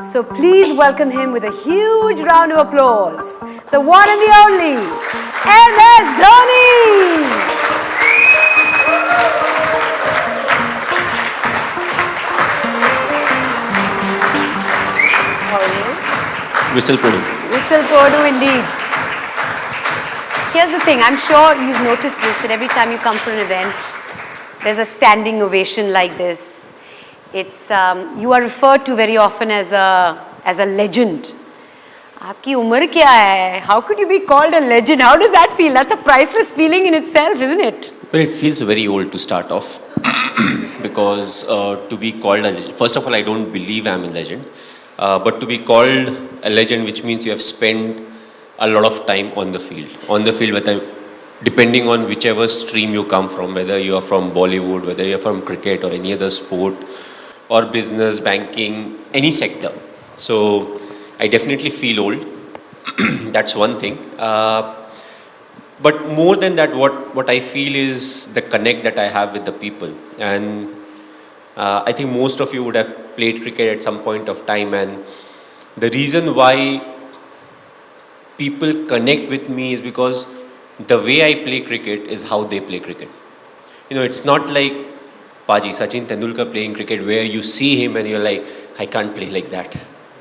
So please welcome him with a huge round of applause. The one and the only, MS Dhoni! How are you? Whistle Podu. Whistle Podu indeed. Here's the thing, I'm sure you've noticed this, that every time you come for an event, there's a standing ovation like this. It's, you are referred to very often as a legend. Aapki umar kya hai? How could you be called a legend? How does that feel? That's a priceless feeling in itself, isn't it? Well, it feels very old to start off because to be called a legend, first of all, I don't believe I'm a legend, but to be called a legend, which means you have spent a lot of time on the field. On the field, depending on whichever stream you come from, whether you are from Bollywood, whether you are from cricket or any other sport, or business, banking, any sector. So I definitely feel old. That's one thing. But more than that, what I feel is the connect that I have with the people. And I think most of you would have played cricket at some point of time. And the reason why people connect with me is because the way I play cricket is how they play cricket. You know, it's not like Paji, Sachin Tendulkar playing cricket where you see him and you're like, I can't play like that.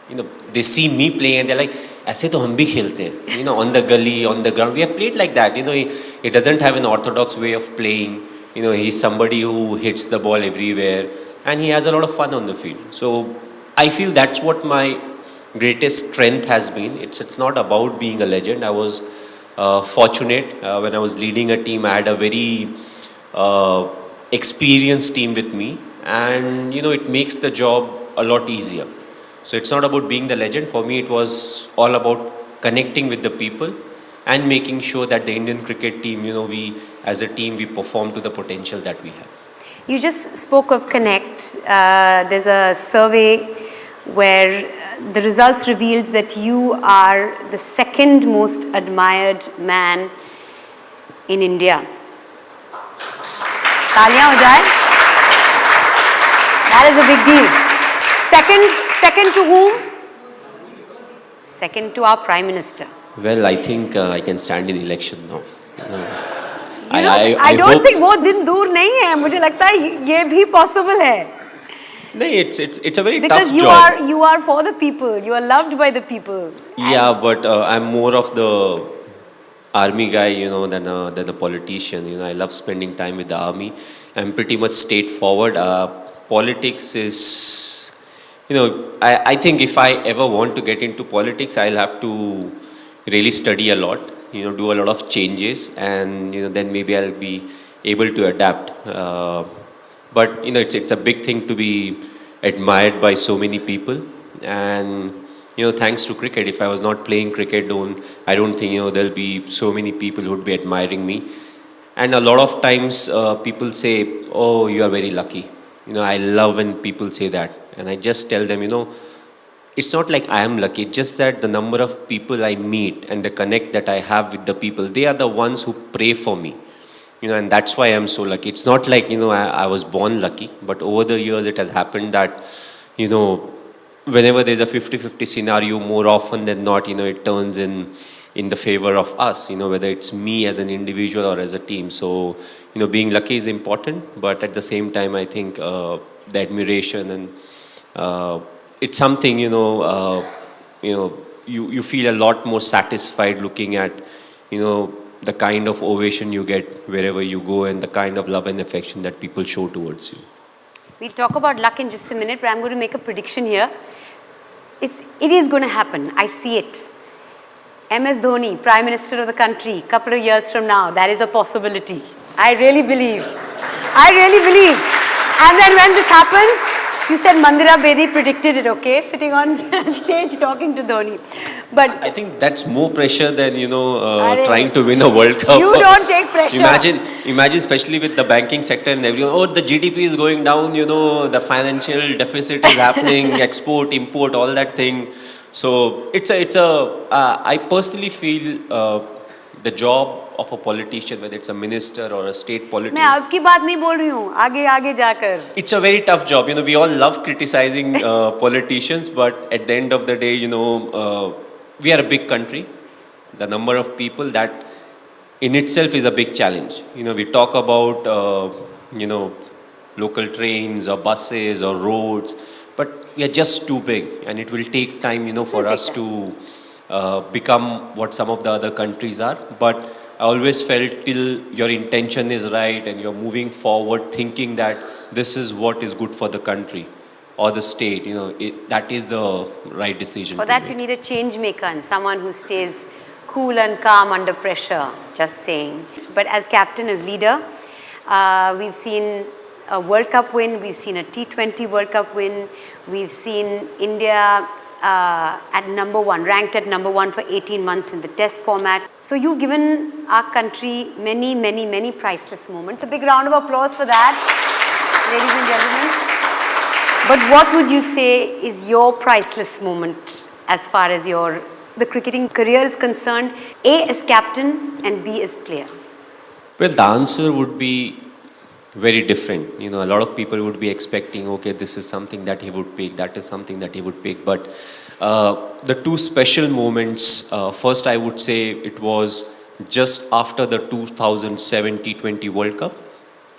You know, they see me playing and they're like, ऐसे तो हम भी खेलते हैं. You know, on the gully, on the ground, we have played like that. You know, he doesn't have an orthodox way of playing. You know, he's somebody who hits the ball everywhere and he has a lot of fun on the field. So I feel that's what my greatest strength has been. It's not about being a legend. I was fortunate when I was leading a team. I had a very experienced team with me, and you know, it makes the job a lot easier. So it's not about being the legend. For me, it was all about connecting with the people and making sure that the Indian cricket team, you know, we as a team, we perform to the potential that we have. You just spoke of Connect. There's a survey where the results revealed that you are the second most admired man in India. Taaliyan ho jaye. That is a big deal. Second to whom? Second to our Prime Minister. Well, I think I can stand in the election now. I don't think वो दिन दूर नहीं है. मुझे लगता है ये भी possible है. No, it's a very because tough job. Because you are for the people. You are loved by the people. Yeah, but I'm more of the army guy, you know, than a politician. You know, I love spending time with the army. I'm pretty much straightforward. Politics is, you know, I think if I ever want to get into politics, I'll have to really study a lot. You know, do a lot of changes, and you know, then maybe I'll be able to adapt. But you know, it's a big thing to be admired by so many people, and you know, thanks to cricket. If I was not playing cricket, I don't think, you know, there'll be so many people who would be admiring me. And a lot of times people say, "Oh, you are very lucky." You know, I love when people say that, and I just tell them, you know, it's not like I am lucky. It's just that the number of people I meet and the connect that I have with the people, they are the ones who pray for me. You know, and that's why I'm so lucky. It's not like, you know, I was born lucky, but over the years it has happened that, you know, whenever there's a 50-50 scenario, more often than not, you know, it turns in the favor of us, you know, whether it's me as an individual or as a team. So, you know, being lucky is important, but at the same time, I think the admiration and it's something, you know, you feel a lot more satisfied looking at, you know, the kind of ovation you get wherever you go and the kind of love and affection that people show towards you. We'll talk about luck in just a minute, but I'm going to make a prediction here. It is going to happen. I see it. MS Dhoni, Prime Minister of the country, couple of years from now, that is a possibility. I really believe. And then when this happens, you said Mandira Bedi predicted it, okay? Sitting on stage talking to Dhoni. But I think that's more pressure than, you know, trying to win a World Cup. You don't take pressure. Imagine especially with the banking sector and everyone, oh, the GDP is going down, you know, the financial deficit is happening, export, import, all that thing. So I personally feel the job of a politician, whether it's a minister or a state मैं politician. आपकी बात नहीं बोल रही हूँ, आगे आगे जाकर. It's a very tough job. We all love criticizing politicians, but at the end of the day, we are a big country. The number of people, that in itself is a big challenge. We talk about, local trains or buses or roads, but we are just too big, and it will take time, for us to become what some of the other countries are. But I always felt till your intention is right and you're moving forward thinking that this is what is good for the country or the state, that is the right decision. For that you need a change maker and someone who stays cool and calm under pressure, just saying. But as captain, as leader, we've seen a World Cup win, we've seen a T20 World Cup win, we've seen India at number one, ranked at number one for 18 months in the test format. So you've given our country many, many, many priceless moments. A big round of applause for that, ladies and gentlemen. But what would you say is your priceless moment as far as the cricketing career is concerned? A as captain and B as player. Well, the answer would be very different. A lot of people would be expecting, okay, this is something that he would pick, that is something that he would pick. But the two special moments, first I would say it was just after the 2007 T20 World Cup.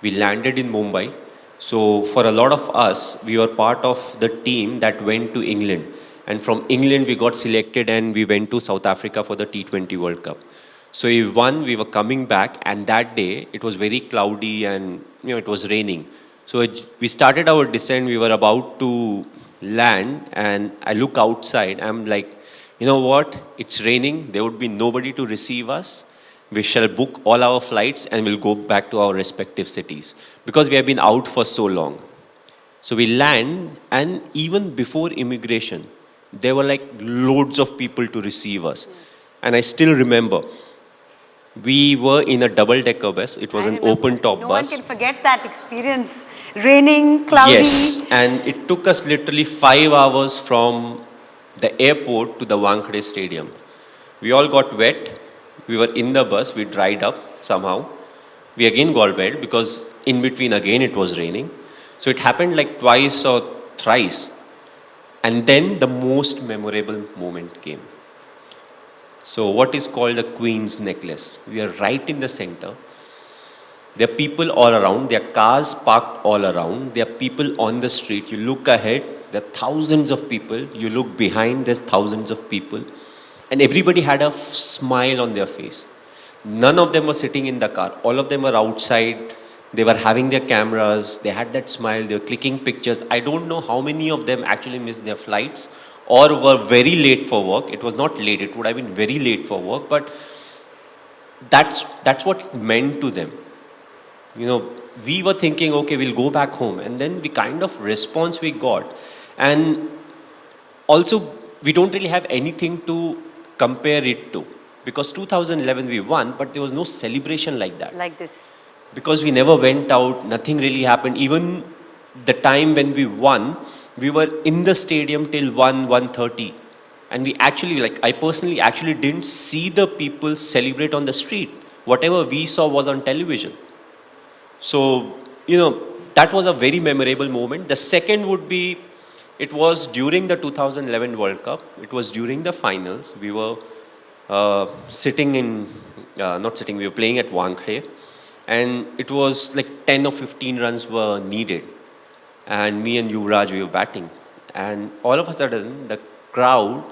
We landed in Mumbai. So for a lot of us, we were part of the team that went to England. And from England, we got selected and we went to South Africa for the T20 World Cup. So we won, we were coming back, and that day it was very cloudy and it was raining. So we started our descent, we were about to land, and I look outside, I'm like, you know what, it's raining, there would be nobody to receive us. We shall book all our flights and we'll go back to our respective cities because we have been out for so long. So we land, and even before immigration, there were like loads of people to receive us. And I still remember, we were in a double-decker bus. It was an open-top bus. No one can forget that experience. Raining, cloudy. Yes, and it took us literally 5 hours from the airport to the Wankhede Stadium. We all got wet. We were in the bus. We dried up somehow. We again got wet because in between again it was raining. So it happened like twice or thrice. And then the most memorable moment came. So what is called the Queen's Necklace. We are right in the center. There are people all around. There are cars parked all around. There are people on the street. You look ahead, there are thousands of people. You look behind, there's thousands of people. And everybody had a smile on their face. None of them were sitting in the car. All of them were outside. They were having their cameras. They had that smile. They were clicking pictures. I don't know how many of them actually missed their flights or were very late for work. It was not late. It would have been very late for work. But that's what it meant to them. We were thinking, okay, we'll go back home. And then the kind of response we got. And also, we don't really have anything to compare it to. Because 2011 we won, but there was no celebration like that. Like this. Because we never went out, nothing really happened. Even the time when we won, we were in the stadium till 1:30. And we actually, I personally actually didn't see the people celebrate on the street. Whatever we saw was on television. So, that was a very memorable moment. The second would be, it was during the 2011 World Cup. It was during the finals. We were we were playing at Wankhede. And it was like 10 or 15 runs were needed. And me and Yuvraj, we were batting. And all of a sudden, the crowd,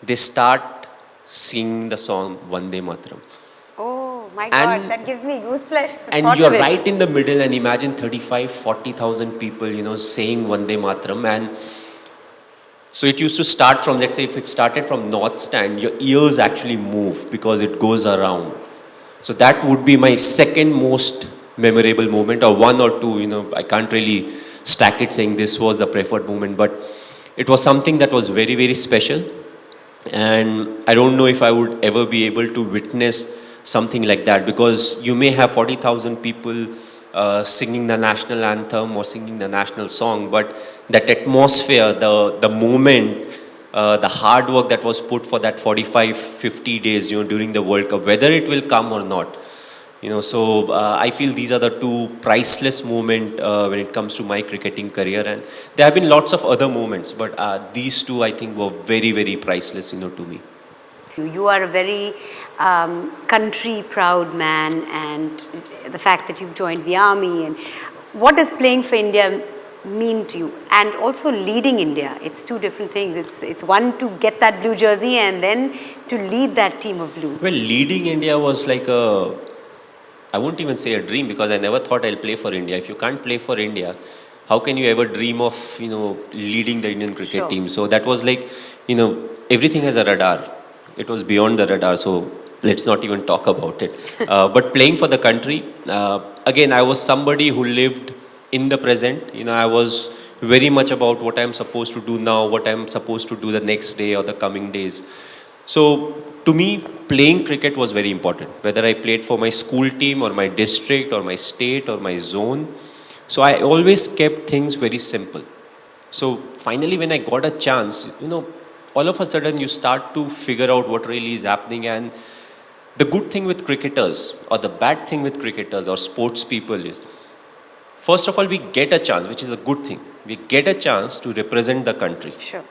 they start singing the song Vande Mataram. Oh my God, that gives me goosebumps. And you're right in the middle, and imagine 40,000 people, saying Vande Mataram. And so it used to start from, let's say if it started from North Stand, your ears actually move because it goes around. So that would be my second most memorable moment, or one or two, I can't really stack it saying this was the preferred moment, but it was something that was very, very special. And I don't know if I would ever be able to witness something like that, because you may have 40,000 people singing the national anthem or singing the national song, but that atmosphere, the moment, the hard work that was put for that 45-50 days, during the World Cup, whether it will come or not. So I feel these are the two priceless moments when it comes to my cricketing career, and there have been lots of other moments, but these two I think were very, very priceless, to me. You are a very country proud man, and the fact that you've joined the army, and what does playing for India mean to you, and also leading India? It's two different things. It's one to get that blue jersey and then to lead that team of blue. Well, leading India was like I won't even say a dream, because I never thought I'll play for India. If you can't play for India, how can you ever dream of, leading the Indian cricket Sure. team? So that was like, everything has a radar. It was beyond the radar, so let's not even talk about it. But playing for the country, again, I was somebody who lived in the present. I was very much about what I'm supposed to do now, what I'm supposed to do the next day or the coming days. So to me, playing cricket was very important, whether I played for my school team or my district or my state or my zone. So I always kept things very simple. So finally, when I got a chance, all of a sudden you start to figure out what really is happening. And the good thing with cricketers, or the bad thing with cricketers or sports people, is, first of all, we get a chance, which is a good thing. We get a chance to represent the country. Sure.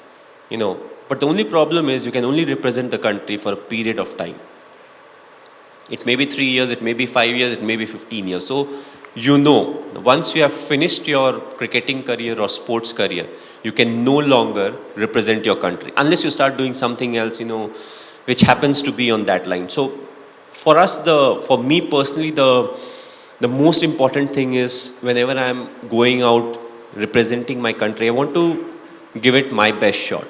But the only problem is you can only represent the country for a period of time. It may be 3 years, it may be 5 years, it may be 15 years. So, once you have finished your cricketing career or sports career, you can no longer represent your country unless you start doing something else, which happens to be on that line. So, for me personally, the most important thing is, whenever I'm going out representing my country, I want to give it my best shot.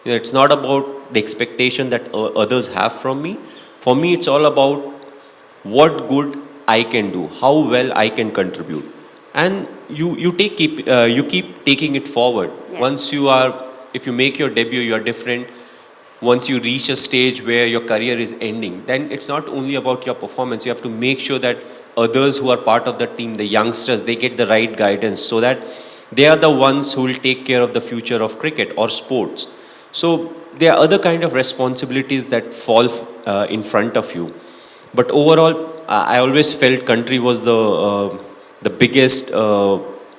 It's not about the expectation that others have from me. For me, it's all about what good I can do, how well I can contribute, and you keep taking it forward. Yeah. If you make your debut, you are different. Once you reach a stage where your career is ending, then it's not only about your performance. You have to make sure that others who are part of the team, the youngsters, they get the right guidance, so that they are the ones who will take care of the future of cricket or sports. So there are other kind of responsibilities that fall in front of you. But overall, I always felt country was the biggest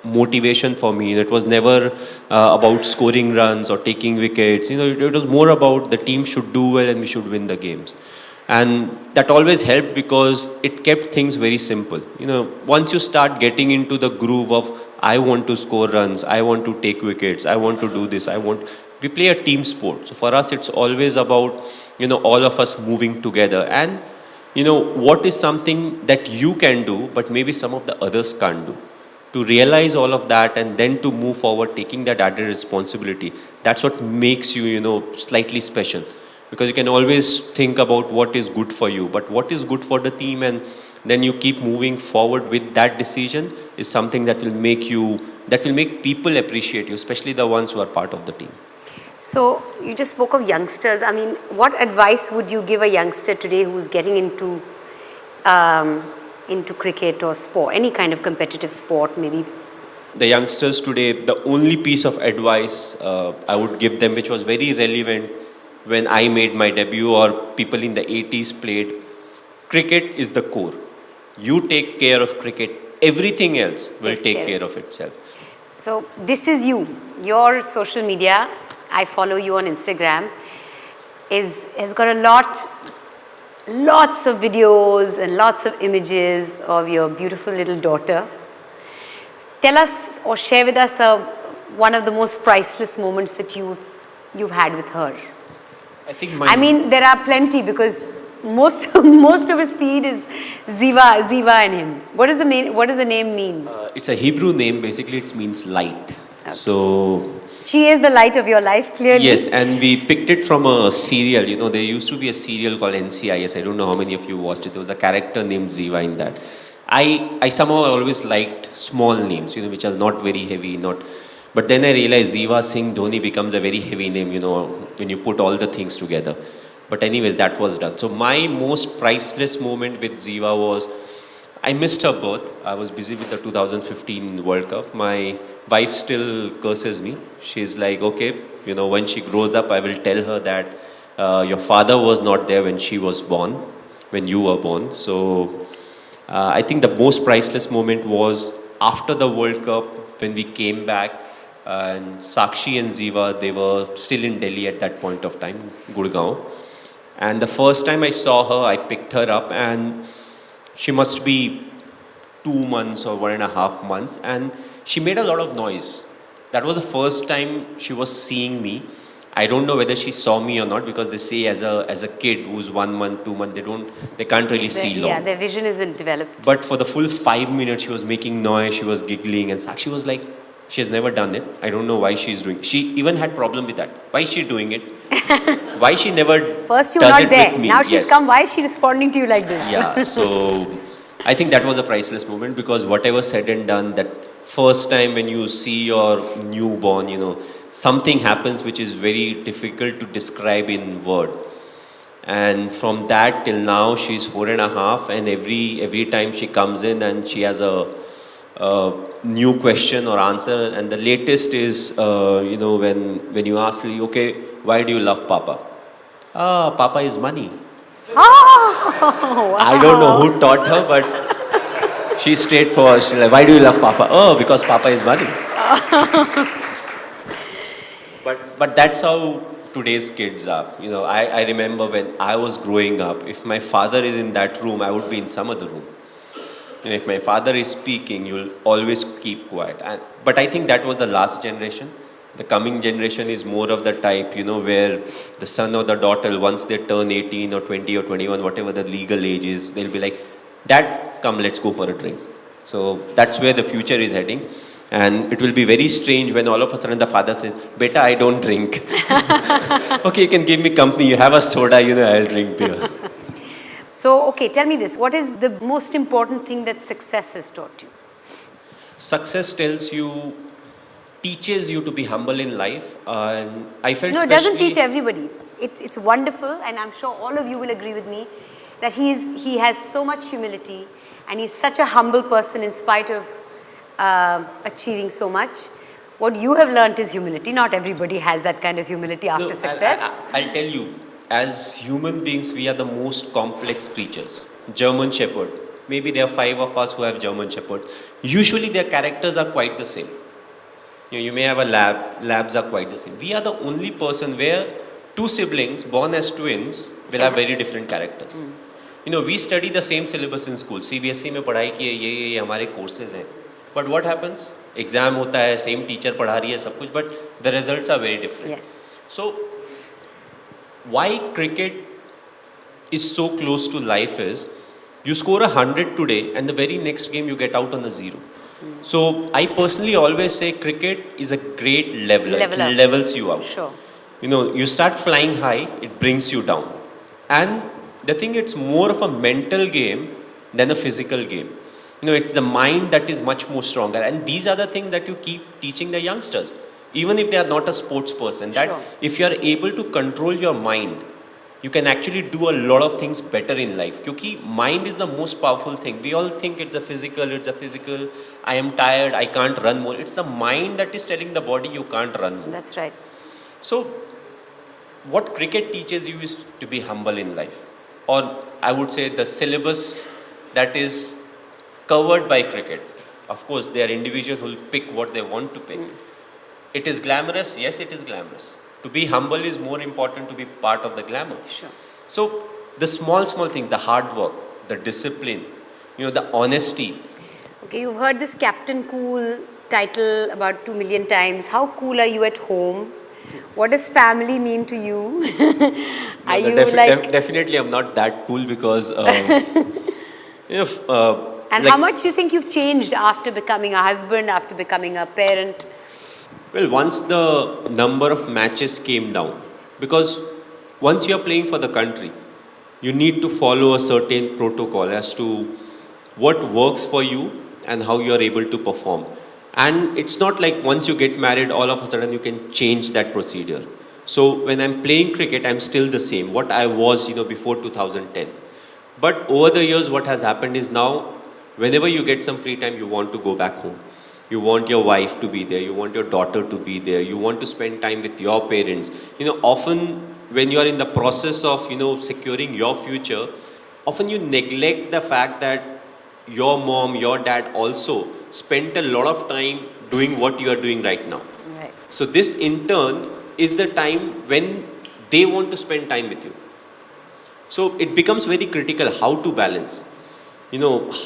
motivation for me. It was never about scoring runs or taking wickets. It was more about the team should do well and we should win the games. And that always helped, because it kept things very simple. Once you start getting into the groove of, I want to score runs, I want to take wickets, I want to do this, we play a team sport. So for us, it's always about, all of us moving together. And, what is something that you can do, but maybe some of the others can't do. To realize all of that and then to move forward, taking that added responsibility, that's what makes you, slightly special. Because you can always think about what is good for you, but what is good for the team, and then you keep moving forward with that decision, is something that will make people appreciate you, especially the ones who are part of the team. So you just spoke of youngsters. I mean, what advice would you give a youngster today who's getting into cricket or sport, any kind of competitive sport maybe? The youngsters today, the only piece of advice I would give them, which was very relevant when I made my debut or people in the 80s played, cricket is the core. You take care of cricket, everything else will take care of itself. So this is you. Your social media, I follow you on Instagram, has got lots of videos and lots of images of your beautiful little daughter. Tell us or share with us one of the most priceless moments that you've had with her. I mean, there are plenty, because most of his feed is Ziva and him. What does the name mean? It's a Hebrew name. Basically, it means light. Okay. So she is the light of your life, clearly. Yes, and we picked it from a serial. There used to be a serial called NCIS. I don't know how many of you watched it. There was a character named Ziva in that. I somehow always liked small names, which are not very heavy, But then I realized Ziva Singh Dhoni becomes a very heavy name, when you put all the things together. But anyways, that was done. So my most priceless moment with Ziva was, I missed her birth. I was busy with the 2015 World Cup. My wife still curses me. She's like, okay, when she grows up, I will tell her that your father was not there when she was born, when you were born. So I think the most priceless moment was after the World Cup when we came back, and Sakshi and Ziva, they were still in Delhi at that point of time, Gurgaon. And the first time I saw her, I picked her up, and she must be 2 months or 1.5 months, and she made a lot of noise. That was the first time she was seeing me. I don't know whether she saw me or not, because they say as a kid who's 1 month, 2 months, they can't really see long. Yeah, their vision isn't developed. But for the full 5 minutes, she was making noise, she was giggling, and Sakshi was like, she has never done it. I don't know why she's doing. She even had problem with that. Why is she doing it? Why she never First you were does not it there. with me? Now she's Yes. come. Why is she responding to you like this? Yeah. So I think that was a priceless moment, because whatever said and done, that first time when you see your newborn, something happens which is very difficult to describe in word. And from that till now, she's 4.5, and every time she comes in and she has a new question or answer. And the latest is, when you ask me, okay, why do you love Papa? Ah, Papa is money. Oh, wow. I don't know who taught her, but she's straightforward. She's like, why do you love Papa? Oh, because Papa is money. But that's how today's kids are. I remember when I was growing up, if my father is in that room, I would be in some other room. If my father is speaking, you'll always keep quiet. But I think that was the last generation. The coming generation is more of the type, where the son or the daughter, once they turn 18 or 20 or 21, whatever the legal age is, they'll be like, Dad, come, let's go for a drink. So that's where the future is heading. And it will be very strange when all of a sudden the father says, Beta, I don't drink. Okay, you can give me company. You have a soda, I'll drink beer. So, okay, tell me this. What is the most important thing that success has taught you? Success teaches you to be humble in life. And I felt No, it doesn't teach everybody. It's wonderful, and I'm sure all of you will agree with me that he has so much humility, and he's such a humble person in spite of achieving so much. What you have learnt is humility. Not everybody has that kind of humility after success. I'll tell you, as human beings, we are the most complex creatures. German Shepherd. Maybe there are 5 of us who have German Shepherd. Usually their characters are quite the same. You may have a lab. Labs are quite the same. We are the only person where 2 siblings born as twins will have very different characters. We study the same syllabus in school. CBSE में पढ़ाई की है, ये हमारे courses हैं. But what happens? Exam होता है, same teacher पढ़ा रही है सब कुछ, but the results are very different. Yes. So why cricket is so close to life is, you score 100 today and the very next game you get out on a 0. So I personally always say cricket is a great leveler. It levels you out. Sure. You start flying high, it brings you down. And the thing, it's more of a mental game than a physical game. It's the mind that is much more stronger. And these are the things that you keep teaching the youngsters. Even if they are not a sports person, that if you are able to control your mind, you can actually do a lot of things better in life. Because mind is the most powerful thing. We all think it's a physical, I am tired, I can't run more. It's the mind that is telling the body you can't run more. That's right. So, what cricket teaches you is to be humble in life. Or I would say the syllabus that is covered by cricket. Of course, there are individuals who will pick what they want to pick. It is glamorous, yes, it is glamorous. To be humble is more important to be part of the glamour. Sure. So, the small things, the hard work, the discipline, the honesty. Okay, you've heard this Captain Cool title about 2 million times. How cool are you at home? What does family mean to you? Are you Definitely, I'm not that cool because, and how much do you think you've changed after becoming a husband, after becoming a parent? Well, once the number of matches came down, because once you are playing for the country, you need to follow a certain protocol as to what works for you and how you are able to perform. And it's not like once you get married, all of a sudden you can change that procedure. So when I'm playing cricket, I'm still the same, what I was, before 2010. But over the years, what has happened is now, whenever you get some free time, you want to go back home. You want your wife to be there. You want your daughter to be there. You want to spend time with your parents. Often when you are in the process of, securing your future, often you neglect the fact that your mom, your dad also spent a lot of time doing what you are doing right now. Right. So this in turn is the time when they want to spend time with you. So it becomes very critical how to balance,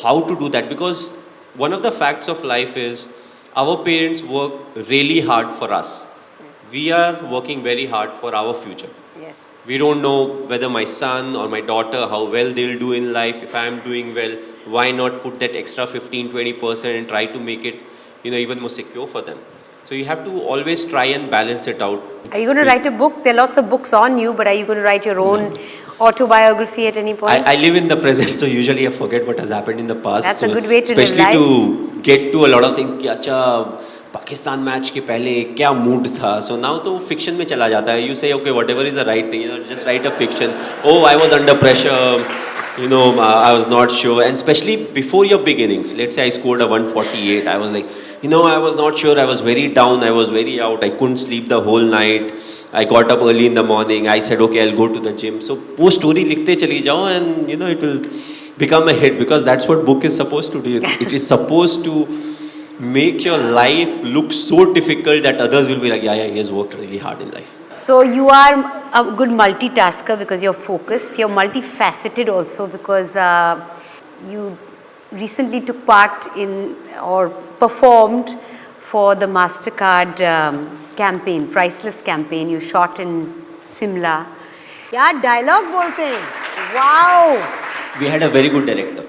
how to do that, because one of the facts of life is our parents work really hard for us. Yes. We are working very hard for our future. Yes. We don't know whether my son or my daughter, how well they'll do in life. If I am doing well, why not put that extra 15-20% and try to make it, even more secure for them. So you have to always try and balance it out. Are you going to write a book? There are lots of books on you, but are you going to write your own autobiography at any point? I live in the present, so usually I forget what has happened in the past. That's so a good way to live especially life. to get to a lot of things. कि अच्छा Pakistan match के पहले क्या mood था. So now तो fiction में चला जाता है. You say okay, whatever is the right thing, just write a fiction. Oh, I was under pressure. I was not sure, and especially before your beginnings. Let's say I scored a 148. I was like, I was not sure. I was very down. I was very out. I couldn't sleep the whole night. I got up early in the morning. I said, okay, I'll go to the gym. So वो story लिखते चली जाओ, and it will become a hit, because that's what book is supposed to do. It is supposed to make your life look so difficult that others will be like, yeah, he has worked really hard in life. So you are a good multitasker because you're focused. You're multifaceted also because you recently took part in or performed for the MasterCard campaign, Priceless campaign. You shot in Simla. यार dialogue बोलते हैं. Wow. We had a very good director.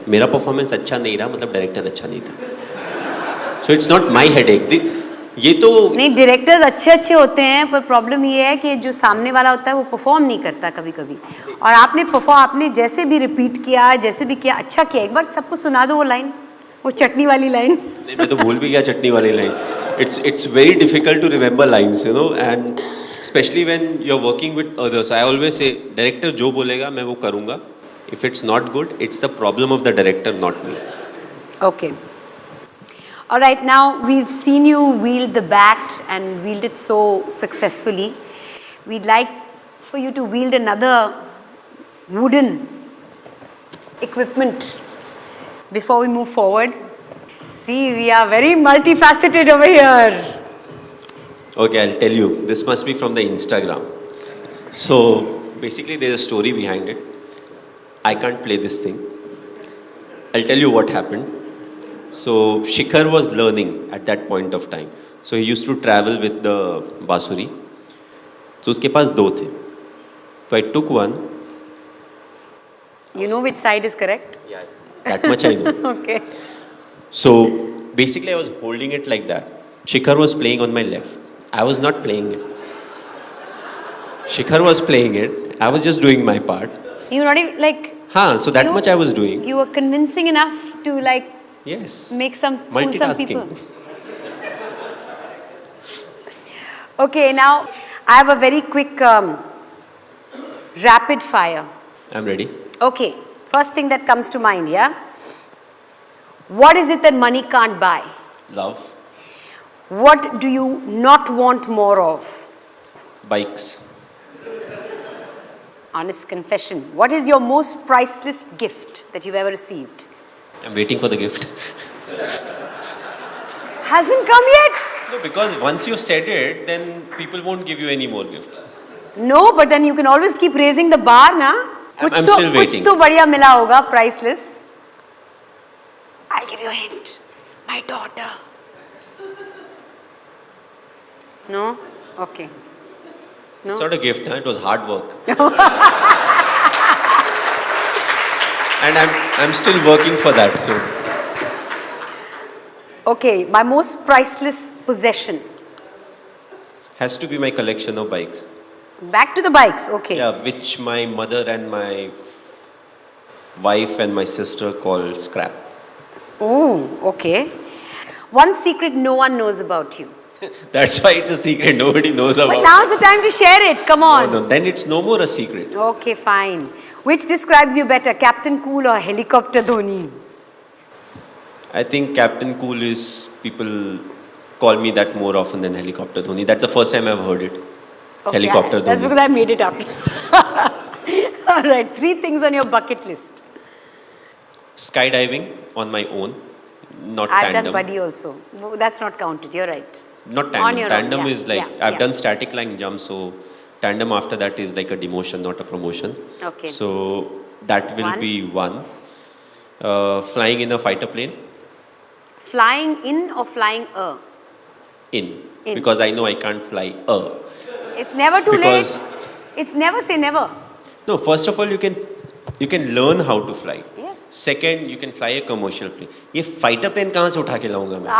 मेरा performance अच्छा नहीं रहा, मतलब director अच्छा नहीं था. So it's not my headache. ये तो नहीं, डायरेक्टर्स अच्छे होते हैं, पर प्रॉब्लम ये है कि जो सामने वाला होता है वो परफॉर्म नहीं करता कभी कभी. और आपने जैसे भी रिपीट किया, जैसे भी किया, अच्छा किया. एक बार सबको सुना दो वो लाइन, वो चटनी वाली लाइन. नहीं, मैं तो भूल भी गया चटनी वाली line. It's very difficult to remember lines, and especially when you're working with others. I always say, director जो बोलेगा मैं वो करूँगा. If it's not good, it's the problem of the director, not me. Okay. All right, now we've seen you wield the bat and wield it so successfully. We'd like for you to wield another wooden equipment before we move forward. See, we are very multifaceted over here. Okay, I'll tell you. This must be from the Instagram. So basically there's a story behind it. I can't play this thing. I'll tell you what happened. So Shikhar was learning at that point of time. So he used to travel with the बांसुरी. So उसके पास दो थे. So I took one. You know which side is correct? Yeah, that much I know. Okay. So basically I was holding it like that. Shikhar was playing on my left. I was not playing it. Shikhar was playing it. I was just doing my part. You not even like. So that much I was doing. You were convincing enough to like. Yes. Make some fool some Multitasking. people. Okay, now I have a very quick rapid fire. I'm ready. Okay, first thing that comes to mind, yeah? What is it that money can't buy? Love. What do you not want more of? Bikes. Honest confession. What is your most priceless gift that you've ever received? I'm waiting for the gift. Hasn't come yet? No, because once you said it, then people won't give you any more gifts. No, but then you can always keep raising the bar, na? I'm still waiting. कुछ तो बढ़िया मिला होगा, priceless. I'll give you a hint. My daughter. No? Okay. No? It's not a gift, it was hard work. And I'm still working for that. So Okay, my most priceless possession. has to be my collection of bikes. Back to the bikes, okay. Yeah, which my mother and my wife and my sister call scrap. Oh, okay. One secret no one knows about you. That's why it's a secret. Nobody knows about But now's the time to share it. Come on. No, then it's no more a secret. Okay, fine. Which describes you better, Captain Cool or Helicopter Dhoni? I think Captain Cool is, people call me that more often than Helicopter Dhoni. That's the first time I've heard it. Okay, Helicopter That's Dhoni. because I made it up. All right, 3 things on your bucket list. Skydiving on my own, not I've tandem. done buddy also. That's not counted. You're right. Not On tandem. your own, Tandem yeah, is like, yeah, I've yeah. done static line jump, so tandem after that is like a demotion, not a promotion. Okay. So that will one. be one. Flying in a fighter plane, Flying in or flying a? in. In. Because I know I can't fly a. It's never too Because- late. It's never say never. No, first of all, you can learn how to fly. Yes. Second, you can fly a commercial plane. ये fighter plane कहाँ से उठा के लाऊंगा मैं?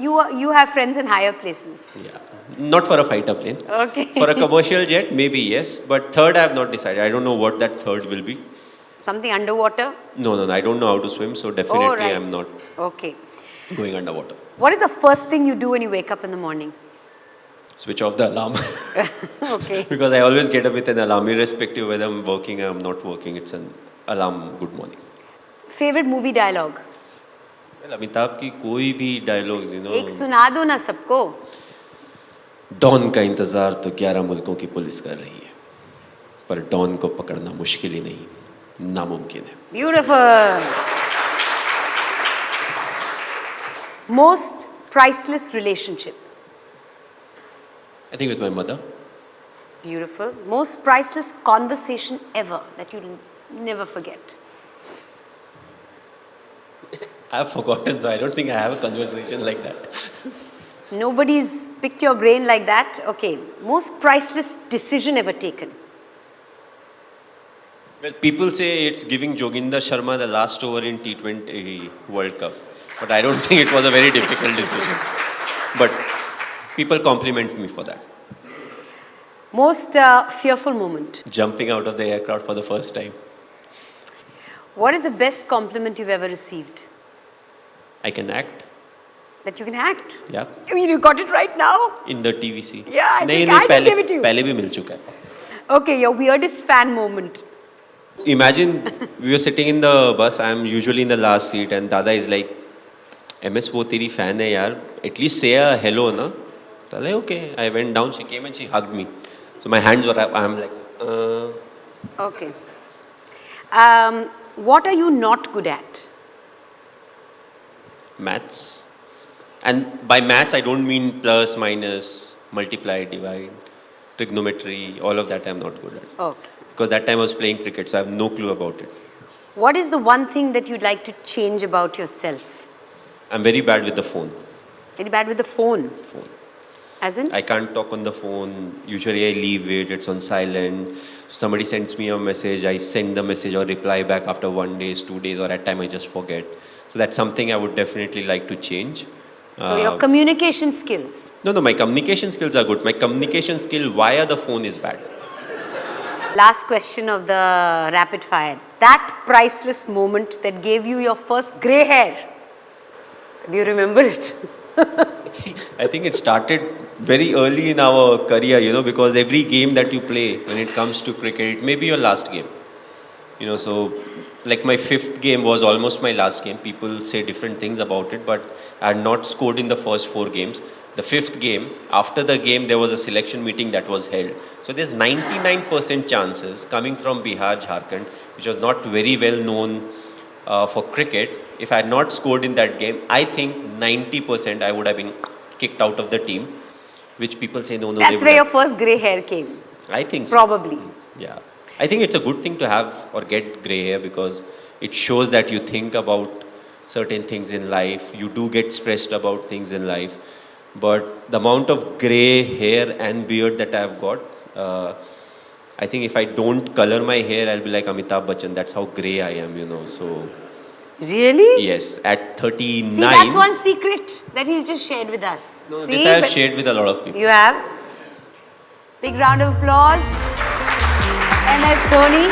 You have friends in higher places. Yeah. Not for a fighter plane. Okay. For a commercial jet, maybe yes. But third, I have not decided. I don't know what that third will be. Something underwater? No. I don't know how to swim, so definitely Oh, right. I'm not Okay. going underwater. What is the first thing you do when you wake up in the morning? Switch off the alarm. Okay. Because I always get up with an alarm, irrespective whether I'm working or I'm not working. It's an alarm. Good morning. Favorite movie dialogue? Well, Amitabh की कोई भी dialogues, एक सुना दो ना सबको. Don का इंतजार तो 11 मुल्कों की पुलिस कर रही है, पर डॉन को पकड़ना मुश्किल ही नहीं, नामुमकिन है. Beautiful. Most priceless relationship? I think with my mother. Beautiful. Most priceless conversation ever that you'll never forget? I have forgotten, so I don't think I have a conversation like that. Nobody's picked your brain like that? Okay. Most priceless decision ever taken? Well, people say it's giving Joginder Sharma the last over in T20 World Cup. But I don't think it was a very difficult decision. But people compliment me for that. Most fearful moment? Jumping out of the aircraft for the first time. What is the best compliment you've ever received? I can act. That you can act? Yeah. I mean, you got it right now? In the TVC. Yeah, I think नहीं, I just gave it to you. पहले भी मिल चुका है. Okay, your weirdest fan moment? Imagine we were sitting in the bus. I'm usually in the last seat, and Dada is like, "MS, वो तेरी fan है यार. At least say a hello, na." So I was like, okay. I went down. She came and she hugged me. So my hands were up. I'm like, Okay. What are you not good at? Maths. And by maths, I don't mean plus, minus, multiply, divide, trigonometry. All of that I'm not good at. Okay. Because that time I was playing cricket, so I have no clue about it. What is the one thing that you'd like to change about yourself? I'm very bad with the phone. Very bad with the phone. As in? I can't talk on the phone. Usually I leave it, it's on silent. Somebody sends me a message, I send the message or reply back after 1 day, 2 days, or at time I just forget. So that's something I would definitely like to change. So your communication skills? No, my communication skills are good. My communication skill via the phone is bad. Last question of the rapid fire. That priceless moment that gave you your first grey hair. Do you remember it? I think it started very early in our career, because every game that you play when it comes to cricket, it may be your last game. So like my 5th game was almost my last game. People say different things about it, but I had not scored in the first 4 games. The 5th game, after the game, there was a selection meeting that was held. So there's 99% chances coming from Bihar, Jharkhand, which was not very well known for cricket. If I had not scored in that game, I think 90% I would have been kicked out of the team, which people say no. That's where your first grey hair came. I think so. Probably. Yeah. I think it's a good thing to have or get grey hair because it shows that you think about certain things in life. You do get stressed about things in life. But the amount of grey hair and beard that I've got, I think if I don't color my hair, I'll be like Amitabh Bachchan. That's how grey I am, So, Really? yes, at 39. See, that's one secret that he's just shared with us. No, See, this I have but shared with a lot of people. You have. Big round of applause. MS Dhoni.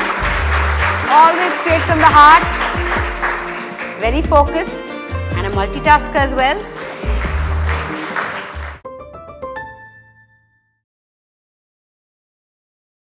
Always straight from the heart. Very focused and a multitasker as well.